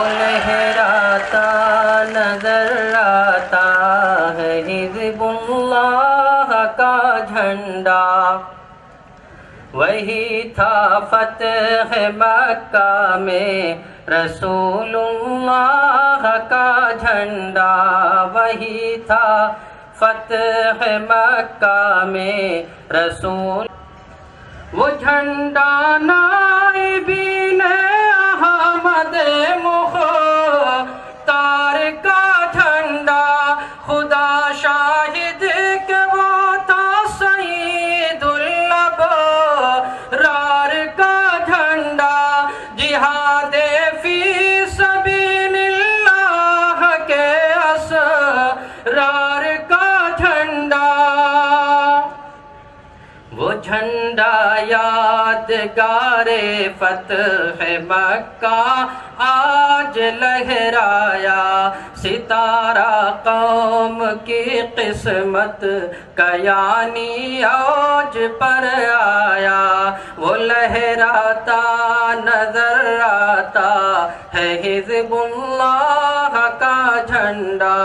وہ لہراتا نظر آتا ہے حزب اللہ کا جھنڈا، وہی تھا فتح مکہ میں رسول اللہ کا جھنڈا، وہی تھا فتح مکہ میں رسول، وہ جھنڈا نائبین احمد مختار کا جھنڈا، خدا شاہد کہ وہ تھا سعید الابرار کا جھنڈا، جہاد فی سبیل اللہ کے اسرار کا جھنڈا، وہ جھنڈا یادگار فتح مکہ آج لہرایا، ستارہ قوم کی قسمت کا یعنی اوج پر آیا، وہ لہراتا نظر آتا ہے حزب اللہ کا جھنڈا،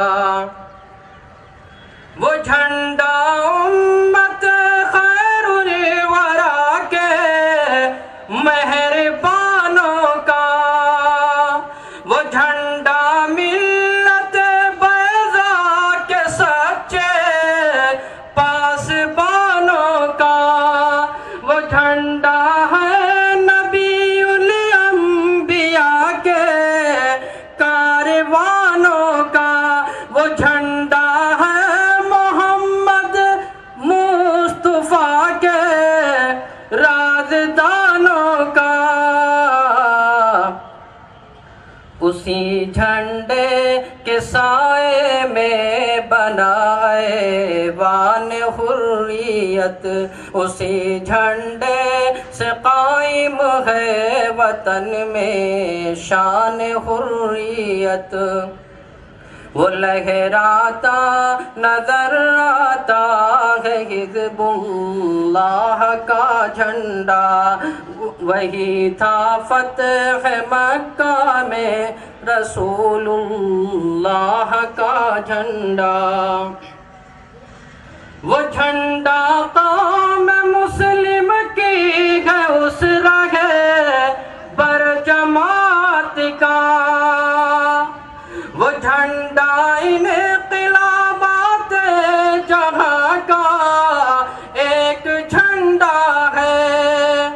وہ جھنڈا امت خیر الورا کے مہربانوں کا، وہ جھنڈا ملت بیضا کے سچے پاسبانوں کا، وہ جھنڈا ہے نبی الانبیاء کے کاروانوں کا، وہ جھنڈا ہے رازدانوں کا، اسی جھنڈے کے سائے میں بنائے ایوان حریت، اسی جھنڈے سے قائم ہے وطن میں شان حریت، وہ لہراتا نظر آتا ہے حزب اللہ کا جھنڈا، وہی تھا فتح مکہ میں رسول اللہ کا جھنڈا، وہ جھنڈا قوم مسلم کی ہے اس راہ بر جماعت کا، وہ جھنڈا انقلابات جہاں کا ایک جھنڈا ہے،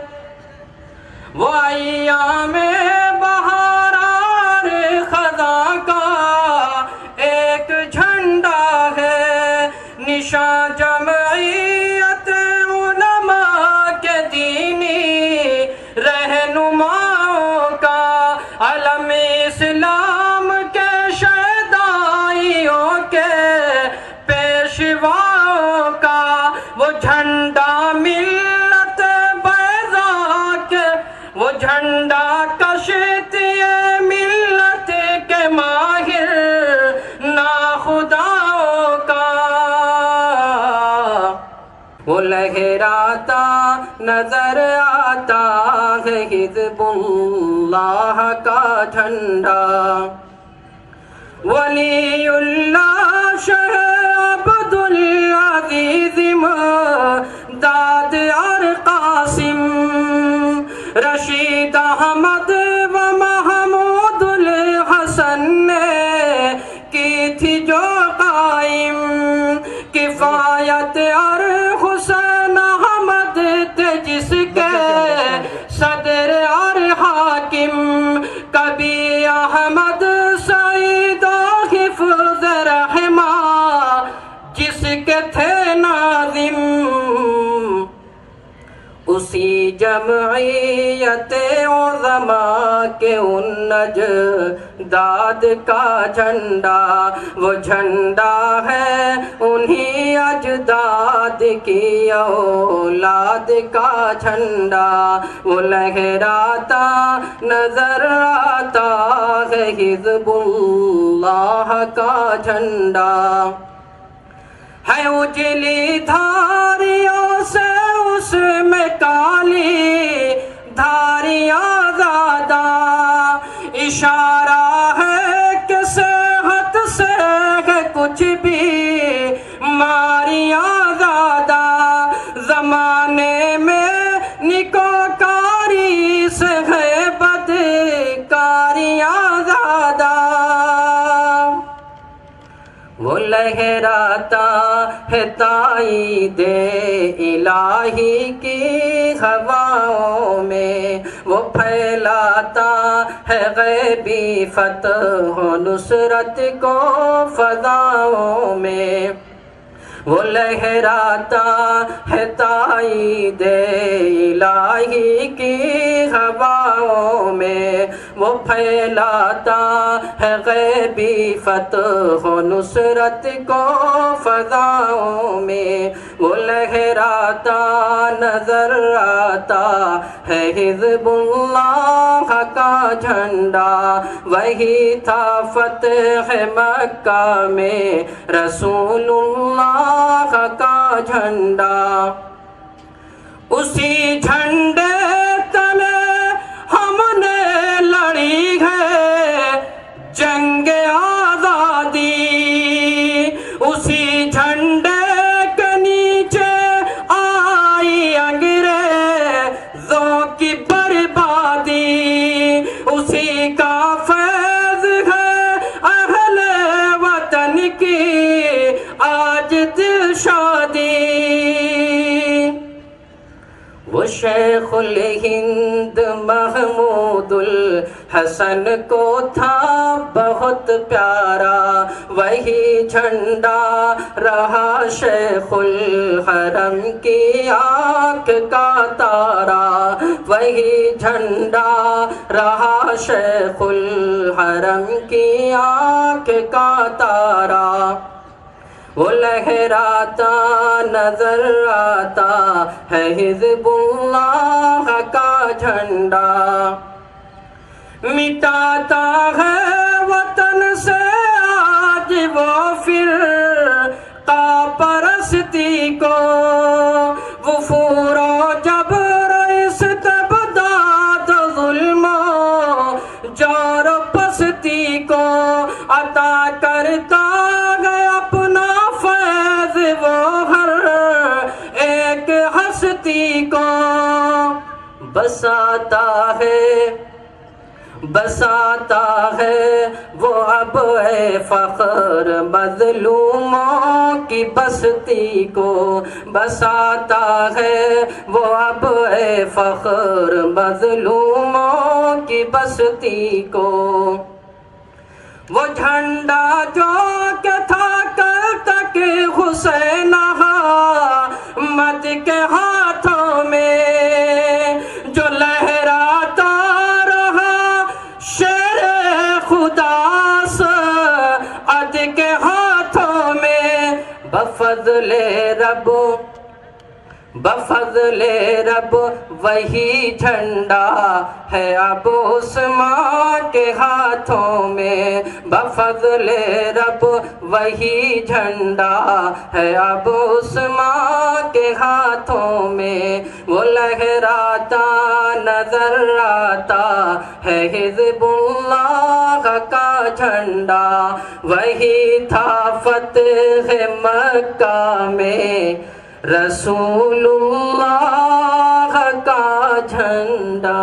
وہ ایام بہار خزاں کا ایک جھنڈا ہے، نشان جمعیت علماء کے دینی رہنماؤں کا، علم اسلام کے شہدائیوں کے پیشواؤں کا، وہ جھنڈا ملت بیضا کے، وہ جھنڈا کشتی ملت کے ماہر ناخداؤں کا، وہ لہراتا نظر آتا ہے حزب اللہ کا جھنڈا، ولی اللہ شہ عبد العزیز امداد اور قاسم، رشید احمد و محمود الحسن نے کی تھی جو قائم، کفایت اور حسین احمد تھے جس کے صدر اور حاکم، کبھی احمد سعید و حفظ رحمہ جس کے تھے ناظم، اسی جمعیت عظماء کے ان نجداد کا جھنڈا، وہ جھنڈا ہے انہی اجداد کی اولاد کا جھنڈا، وہ لہراتا نظر آتا ہے حزب اللہ کا جھنڈا، ہے اجلی دھاریوں سے اس میں کالی دھاریاں زیادہ، اشارہ ہماری آزادہ زمانے میں نکوکاری سے ہے بدکاریاں زیادہ وہ لہراتا ہے تائید الہی کی ہواؤں میں وہ پھیلاتا ہے غیبی فتح و نصرت کو فضاؤں میں وہ لہراتا ہے تائید الہی کی ہواؤں میں وہ پھیلاتا ہے غیبی فتح و نصرت کو فضاؤں میں وہ لہراتا نظر آتا ہے حزب اللہ کا جھنڈا وہی تھا فتح مکہ میں رسول اللہ کا جھنڈا اسی جھنڈے تلے ہم نے لڑی ہے جنگ آزادی اسی جھنڈے کے نیچے آئی انگریزوں کی بربادی اسی کا فیض ہے اہل وطن کی آج دل شادی وہ شیخ الہند محمود الحسن کو تھا بہت پیارا وہی جھنڈا رہا شیخ الحرم کی آنکھ کا تارا وہی جھنڈا رہا شیخ الحرم کی آنکھ کا تارا وہ لہراتا نظر آتا ہے حزب اللہ کا جھنڈا مٹاتا ہے وطن سے آج وہ فرقہ پرستی کو وہ فور و جبر استبداد ظلم و جور و پستی کو عطا کرتا ہے اپنا فیض وہ ہر ایک ہستی کو بساتا ہے وہ اب اے فخر مظلوموں کی بستی کو بساتا ہے وہ اب اے فخر مظلوموں کی بستی کو وہ جھنڈا جو کہ تھا کل تک حسین احمد کے ہاتھوں میں جو لہراتا رہا شیر خدا سعد کے ہاتھوں میں بفضل رب وہی جھنڈا ہے اب عثمان کے ہاتھوں میں بفضل رب وہی جھنڈا ہے اب عثمان کے ہاتھوں میں وہ لہراتا نظر آتا ہے حزب اللہ کا جھنڈا وہی تھا فتح مکہ میں رسول اللہ کا جھنڈا